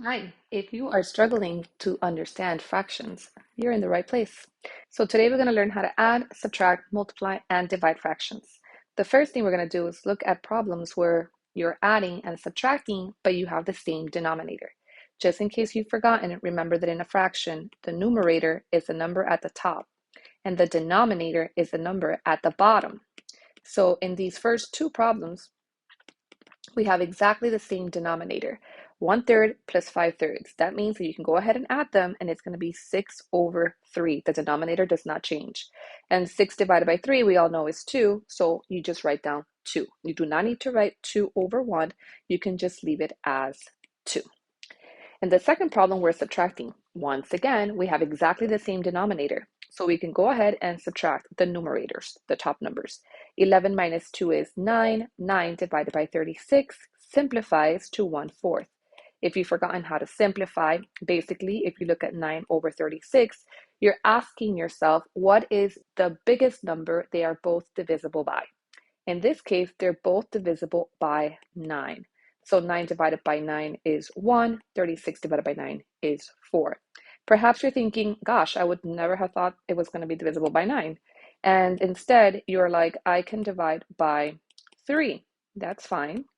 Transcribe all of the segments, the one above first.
Hi, if you are struggling to understand fractions, you're in the right place. So today we're going to learn how to add, subtract, multiply, and divide fractions. The first thing we're going to do is look at problems where you're adding and subtracting, but you have the same denominator. Just in case you've forgotten, remember that in a fraction, the numerator is the number at the top, and the denominator is the number at the bottom. So in these first two problems, we have exactly the same denominator, 1/3 plus 5/3. That means that you can go ahead and add them, and it's going to be 6/3. The denominator does not change. And 6 divided by 3, we all know is 2, so you just write down 2. You do not need to write 2/1. You can just leave it as 2. In the second problem, we're subtracting. Once again, we have exactly the same denominator. So we can go ahead and subtract the numerators, the top numbers. 11 minus 2 is 9. 9 divided by 36 simplifies to 1/4. If you've forgotten how to simplify, basically, if you look at 9/36, you're asking yourself, what is the biggest number they are both divisible by? In this case, they're both divisible by 9. So 9 divided by 9 is 1, 36 divided by 9 is 4. Perhaps you're thinking, gosh, I would never have thought it was going to be divisible by 9. And instead, you're like, I can divide by 3. That's fine.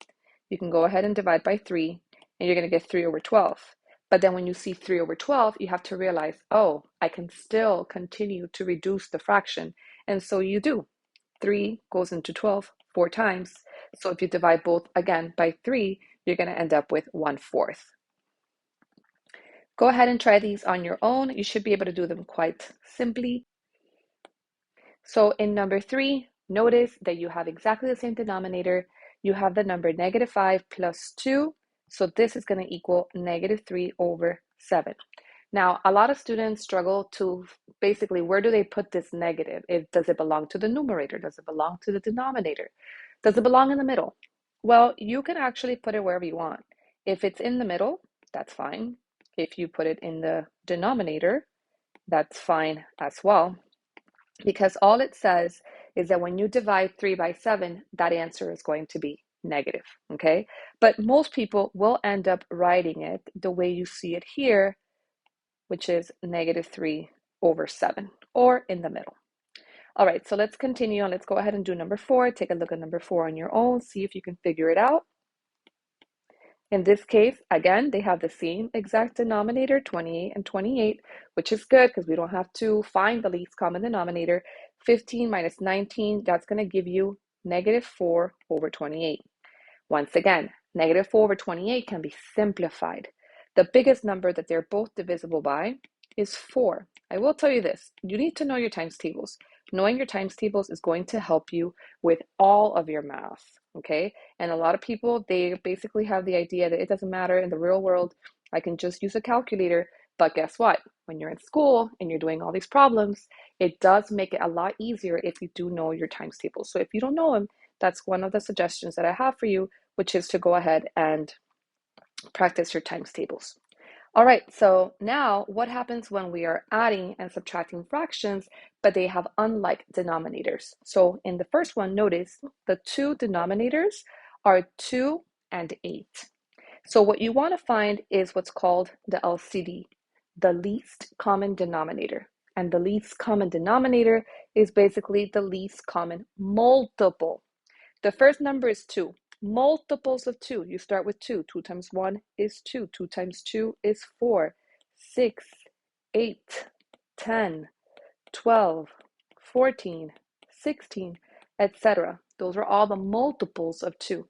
You can go ahead and divide by 3, and you're going to get 3/12. But then when you see 3/12, you have to realize, oh, I can still continue to reduce the fraction. And so you do. 3 goes into 12 4 times. So if you divide both again by 3, you're going to end up with 1/4. Go ahead and try these on your own. You should be able to do them quite simply. So in number 3, notice that you have exactly the same denominator. You have the number -5 plus 2. So this is going to equal -3/7. Now, a lot of students struggle to basically, where do they put this negative? Does it belong to the numerator? Does it belong to the denominator? Does it belong in the middle? Well, you can actually put it wherever you want. If it's in the middle, that's fine. If you put it in the denominator, that's fine as well. Because all it says is that when you divide 3 by 7, that answer is going to be negative, okay? But most people will end up writing it the way you see it here, which is -3/7, or in the middle. All right, so let's continue and let's go ahead and do number 4. Take a look at number 4 on your own, see if you can figure it out. In this case, again, they have the same exact denominator, 28 and 28, which is good because we don't have to find the least common denominator. 15 minus 19, that's going to give you -4/28. Once again, -4/28 can be simplified. The biggest number that they're both divisible by is 4. I will tell you this, you need to know your times tables. Knowing your times tables is going to help you with all of your math, okay? And a lot of people, they basically have the idea that it doesn't matter in the real world, I can just use a calculator. But guess what? When you're in school and you're doing all these problems, it does make it a lot easier if you do know your times tables. So if you don't know them, that's one of the suggestions that I have for you, which is to go ahead and practice your times tables. All right, so now what happens when we are adding and subtracting fractions, but they have unlike denominators? So in the first one, notice the two denominators are 2 and 8. So what you want to find is what's called the LCD, the least common denominator. And the least common denominator is basically the least common multiple. The first number is 2. Multiples of 2. You start with 2. 2 times 1 is 2. 2 times 2 is 4. 6, 8, 10, 12, 14, 16, etc. Those are all the multiples of 2.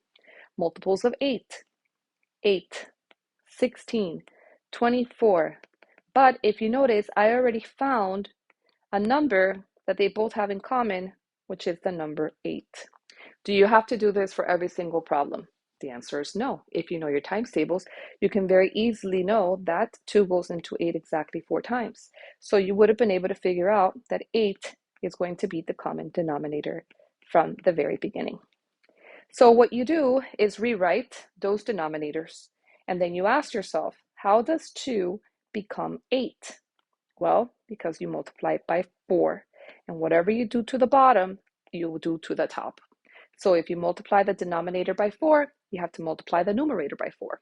Multiples of 8. 8, 16, 24. But if you notice, I already found a number that they both have in common, which is the number 8. Do you have to do this for every single problem? The answer is no. If you know your times tables, you can very easily know that 2 goes into 8 exactly 4 times. So you would have been able to figure out that 8 is going to be the common denominator from the very beginning. So what you do is rewrite those denominators, and then you ask yourself, how does 2 become 8? Well, because you multiply it by 4, and whatever you do to the bottom, you will do to the top. So if you multiply the denominator by 4, you have to multiply the numerator by 4.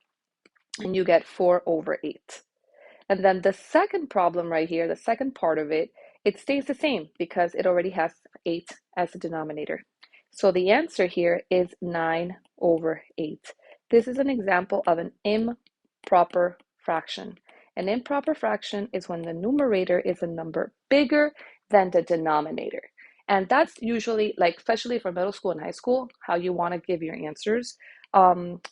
and you get 4 over 8. And then the second problem right here, the second part of it, it stays the same because it already has 8 as a denominator. So the answer here is 9 over 8. This is an example of an improper fraction. An improper fraction is when the numerator is a number bigger than the denominator. And that's usually, like, especially for middle school and high school, how you want to give your answers.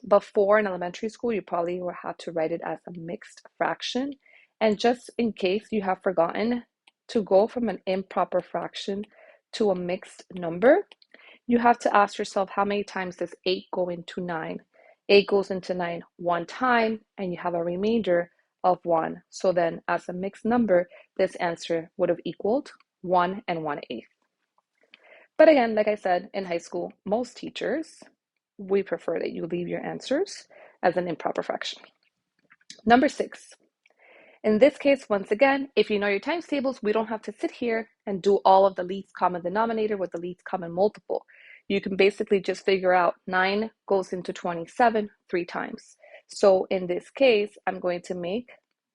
Before in elementary school, you probably will have to write it as a mixed fraction. And just in case you have forgotten, to go from an improper fraction to a mixed number, you have to ask yourself, how many times does 8 go into 9? 8 goes into 9 one time, and you have a remainder of 1. So then, as a mixed number, this answer would have equaled 1 and 1/8. But again, like I said, in high school, most teachers, we prefer that you leave your answers as an improper fraction. Number 6. In this case, once again, if you know your times tables, we don't have to sit here and do all of the least common denominator with the least common multiple. You can basically just figure out 9 goes into 27 3 times. So in this case, I'm going to make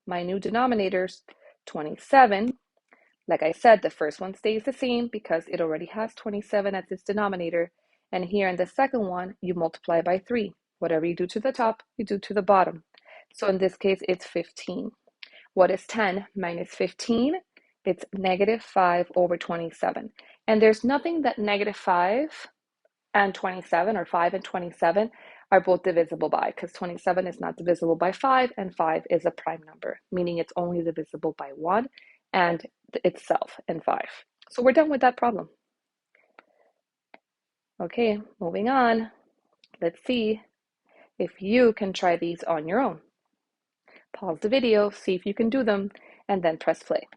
my new denominators 27. Like I said, the first one stays the same because it already has 27 as its denominator. And here in the second one, you multiply by 3. Whatever you do to the top, you do to the bottom. So in this case, it's 15. What is 10 minus 15? It's negative 5 over 27. And there's nothing that negative 5 and 27 or 5 and 27 are both divisible by, because 27 is not divisible by 5 and 5 is a prime number, meaning it's only divisible by 1 and itself and 5. So we're done with that problem. Okay, moving on. Let's see if you can try these on your own. Pause the video, see if you can do them, and then press play.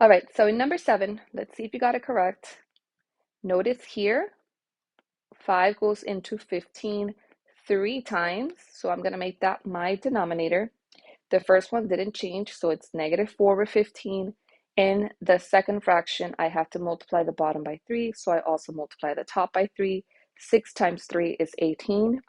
All right, so in number 7, let's see if you got it correct. Notice here, 5 goes into 15 3 times, so I'm going to make that my denominator. The first one didn't change, so it's negative 4 over 15. In the second fraction, I have to multiply the bottom by 3, so I also multiply the top by 3. 6 times 3 is 18.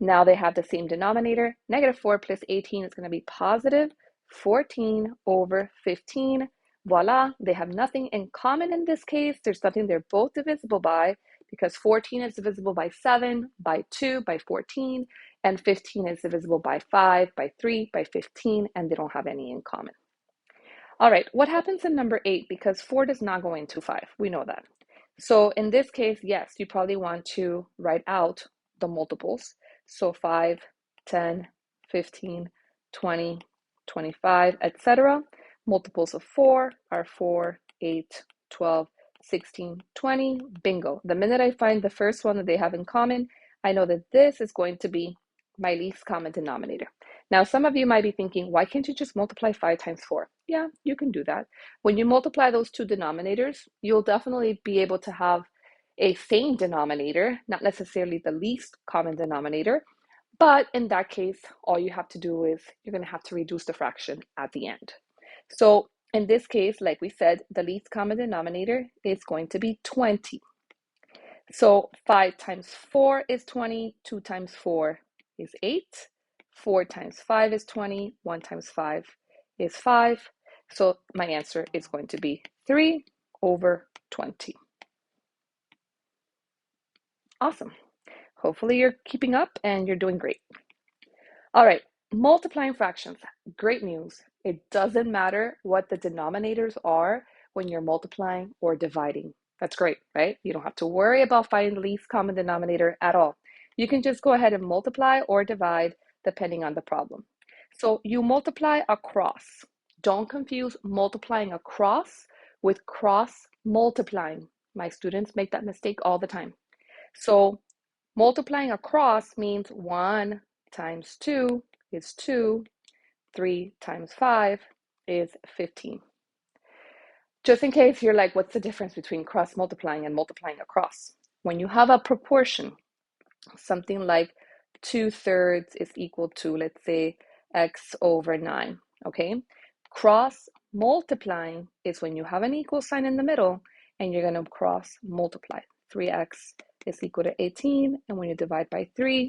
Now they have the same denominator. Negative 4 plus 18 is going to be positive 14 over 15. Voila, they have nothing in common in this case. There's nothing they're both divisible by, because 14 is divisible by 7, by 2, by 14, and 15 is divisible by 5, by 3, by 15, and they don't have any in common. All right, what happens in number 8? Because 4 does not go into 5. We know that. So in this case, yes, you probably want to write out the multiples. So 5, 10, 15, 20, 25, etc. Multiples of 4 are 4, 8, 12, 16, 20. Bingo. The minute I find the first one that they have in common, I know that this is going to be my least common denominator. Now, some of you might be thinking, why can't you just multiply 5 times 4? Yeah, you can do that. When you multiply those two denominators, you'll definitely be able to have a same denominator, not necessarily the least common denominator. But in that case, all you have to do is you're going to have to reduce the fraction at the end. So in this case, like we said, the least common denominator is going to be 20. So 5 times 4 is 20, 2 times 4 is 8, 4 times 5 is 20, 1 times 5 is 5. So my answer is going to be 3 over 20. Awesome. Hopefully you're keeping up and you're doing great. All right, multiplying fractions. Great news. It doesn't matter what the denominators are when you're multiplying or dividing. That's great, right? You don't have to worry about finding the least common denominator at all. You can just go ahead and multiply or divide depending on the problem. So you multiply across. Don't confuse multiplying across with cross multiplying. My students make that mistake all the time. So multiplying across means 1 times 2 is 2, 3 times 5 is 15. Just in case you're like, what's the difference between cross multiplying and multiplying across? When you have a proportion, something like 2/3 is equal to, let's say, x over 9, okay? Cross multiplying is when you have an equal sign in the middle and you're going to cross multiply. 3x is equal to 18, and when you divide by 3,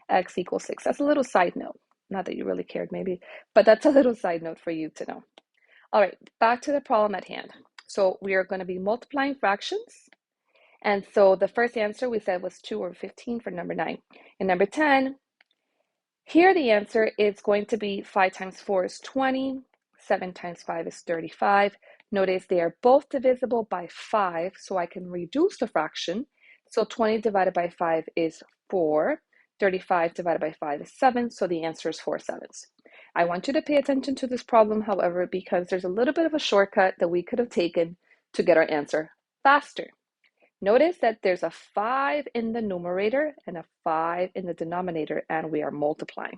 x equals 6. That's a little side note. Not that you really cared maybe, but that's a little side note for you to know. All right, back to the problem at hand. So we are going to be multiplying fractions. And so the first answer we said was 2 over 15 for number 9. And number 10, here the answer is going to be 5 times 4 is 20, 7 times 5 is 35. Notice they are both divisible by 5, so I can reduce the fraction. So 20 divided by 5 is 4. 35 divided by 5 is 7, so the answer is 4 sevenths. I want you to pay attention to this problem, however, because there's a little bit of a shortcut that we could have taken to get our answer faster. Notice that there's a 5 in the numerator and a 5 in the denominator, and we are multiplying.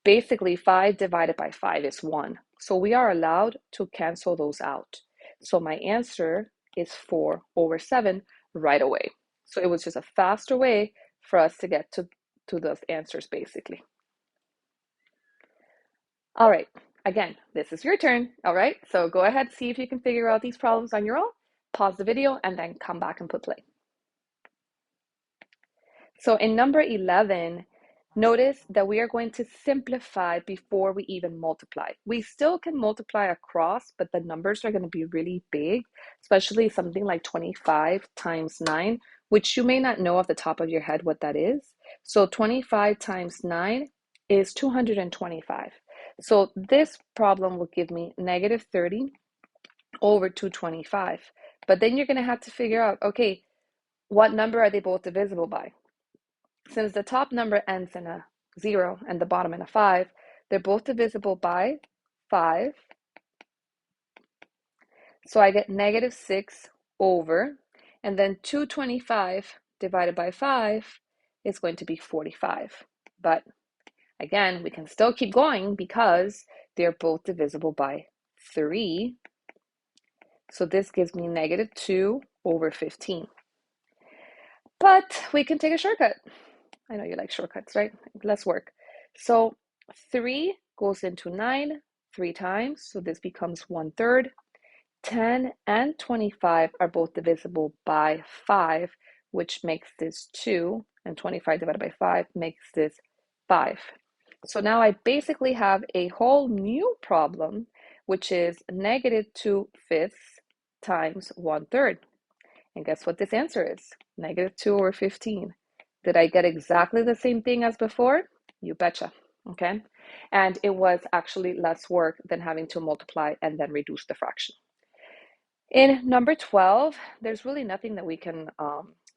Basically, 5 divided by 5 is 1. So we are allowed to cancel those out. So my answer is 4 over 7 right away. So it was just a faster way for us to get to those answers, basically. All right, again, this is your turn. All right, so go ahead, see if you can figure out these problems on your own. Pause the video and then come back and put play. So in number 11, notice that we are going to simplify before we even multiply. We still can multiply across, but the numbers are going to be really big, especially something like 25 times 9, which you may not know off the top of your head what that is. So 25 times 9 is 225. So this problem will give me negative 30 over 225. But then you're going to have to figure out, okay, what number are they both divisible by? Since the top number ends in a 0 and the bottom in a 5, they're both divisible by 5. So I get negative 6 over, and then 225 divided by 5 is going to be 45. But again, we can still keep going because they're both divisible by 3. So this gives me negative 2 over 15. But we can take a shortcut. I know you like shortcuts, right? Let's work. So 3 goes into 9 3 times, so this becomes 1/3. 10 and 25 are both divisible by 5, which makes this 2, and 25 divided by 5 makes this 5. So now I basically have a whole new problem, which is negative 2/5 times 1/3. And guess what this answer is? Negative 2 over 15. Did I get exactly the same thing as before? You betcha, okay? And it was actually less work than having to multiply and then reduce the fraction. In number 12, there's really nothing that we can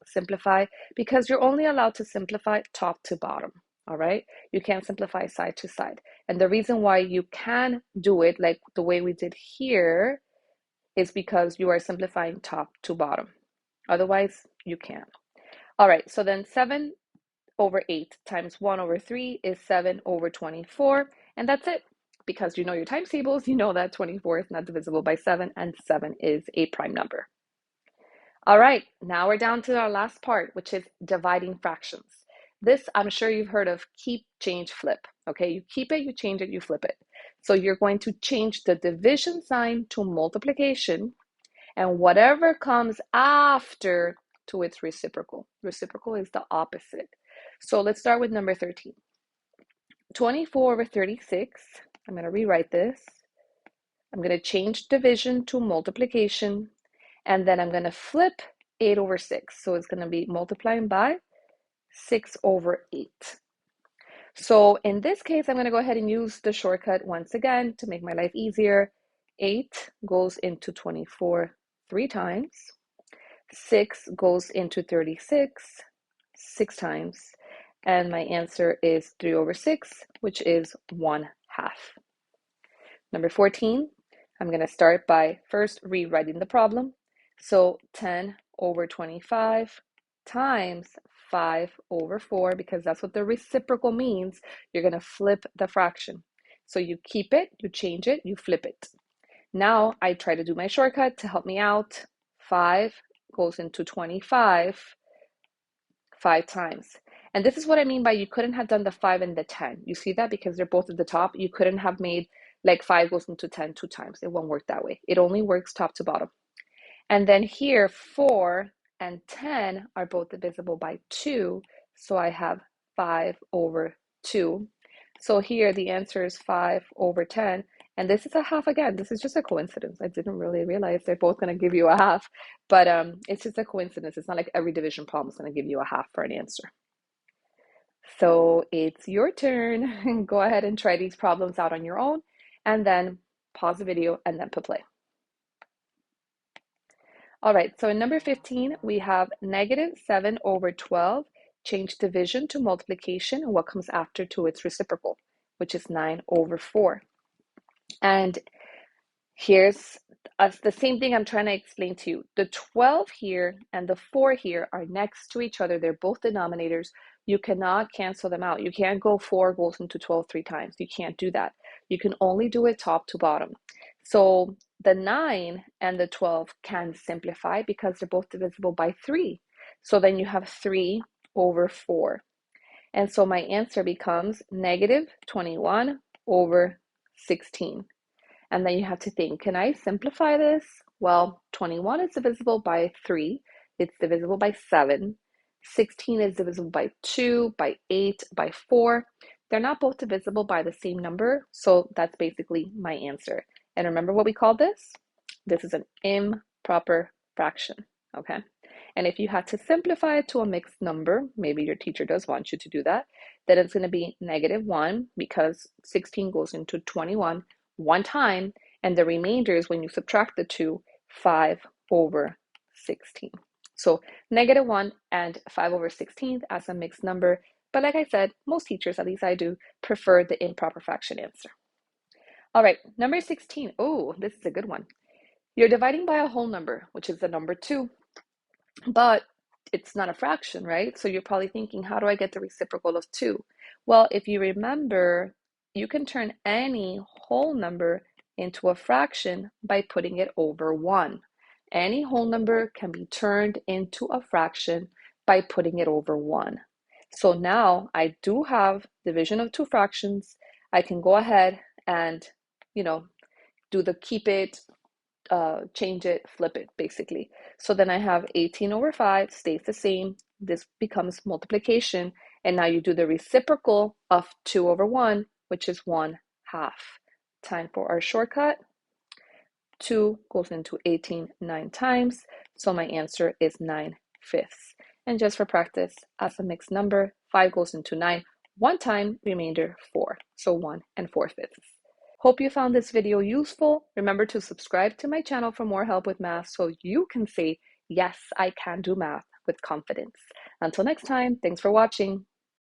simplify because you're only allowed to simplify top to bottom, all right? You can't simplify side to side. And the reason why you can do it like the way we did here is because you are simplifying top to bottom. Otherwise, you can't. All right, so then 7 over 8 times 1 over 3 is 7 over 24, and that's it. Because you know your times tables, you know that 24 is not divisible by 7, and 7 is a prime number. All right, now we're down to our last part, which is dividing fractions. This, I'm sure you've heard of keep, change, flip. Okay, you keep it, you change it, you flip it. So you're going to change the division sign to multiplication, and whatever comes after to its reciprocal. Reciprocal is the opposite. So let's start with number 13. 24 over 36. I'm going to rewrite this. I'm going to change division to multiplication, and then I'm going to flip 8 over 6. So it's going to be multiplying by 6 over 8. So in this case, I'm going to go ahead and use the shortcut once again to make my life easier. 8 goes into 24 3 times. 6 goes into 36 6 times. And my answer is 3 over 6, which is 1/2. Number 14, I'm going to start by first rewriting the problem. So 10 over 25 times 5 over 4, because that's what the reciprocal means. You're going to flip the fraction. So you keep it, you change it, you flip it. Now I try to do my shortcut to help me out. 5 goes into 25 5 times. And this is what I mean by you couldn't have done the 5 and the 10. You see that? Because they're both at the top. You couldn't have made like 5 goes into 10 2 times. It won't work that way. It only works top to bottom. And then here, 4 and 10 are both divisible by 2. So I have 5 over 2. So here the answer is 5 over 10. And this is a half again. This is just a coincidence. I didn't really realize they're both going to give you a half, but it's just a coincidence. It's not like every division problem is going to give you a half for an answer. So it's your turn. Go ahead and try these problems out on your own, and then pause the video and then put play. All right, so in number 15, we have negative 7 over 12. Change division to multiplication, and what comes after to its reciprocal, which is 9 over 4. And here's the same thing I'm trying to explain to you. The 12 here and the 4 here are next to each other. They're both denominators. You cannot cancel them out. You can't go 4 goes into 12 3 times. You can't do that. You can only do it top to bottom. So the 9 and the 12 can simplify because they're both divisible by 3. So then you have 3 over 4. And so my answer becomes negative 21 over 16. And then you have to think, can I simplify this? Well, 21 is divisible by 3. It's divisible by 7. 16 is divisible by 2, by 8, by 4. They're not both divisible by the same number, so that's basically my answer. And remember what we call this? This is an improper fraction, okay? And if you had to simplify it to a mixed number, maybe your teacher does want you to do that, then it's going to be negative 1 because 16 goes into 21 one time, and the remainder is when you subtract the 2, 5 over 16. So negative 1 and 5 over 16 as a mixed number. But like I said, most teachers, at least I do, prefer the improper fraction answer. All right, number 16. Oh, this is a good one. You're dividing by a whole number, which is the number 2, but it's not a fraction, right? So you're probably thinking, how do I get the reciprocal of 2? Well, if you remember, you can turn any whole number into a fraction by putting it over 1. Any whole number can be turned into a fraction by putting it over 1. So now I do have division of 2 fractions. I can go ahead and, do the keep it, change it, flip it, basically. So then I have 18 over 5 stays the same. This becomes multiplication. And now you do the reciprocal of 2 over 1, which is 1/2. Time for our shortcut. 2 goes into 18 9 times. So my answer is 9/5. And just for practice, as a mixed number, 5 goes into 9 one time, remainder 4. So 1 4/5. Hope you found this video useful. Remember to subscribe to my channel for more help with math so you can say, yes, I can do math with confidence. Until next time, thanks for watching.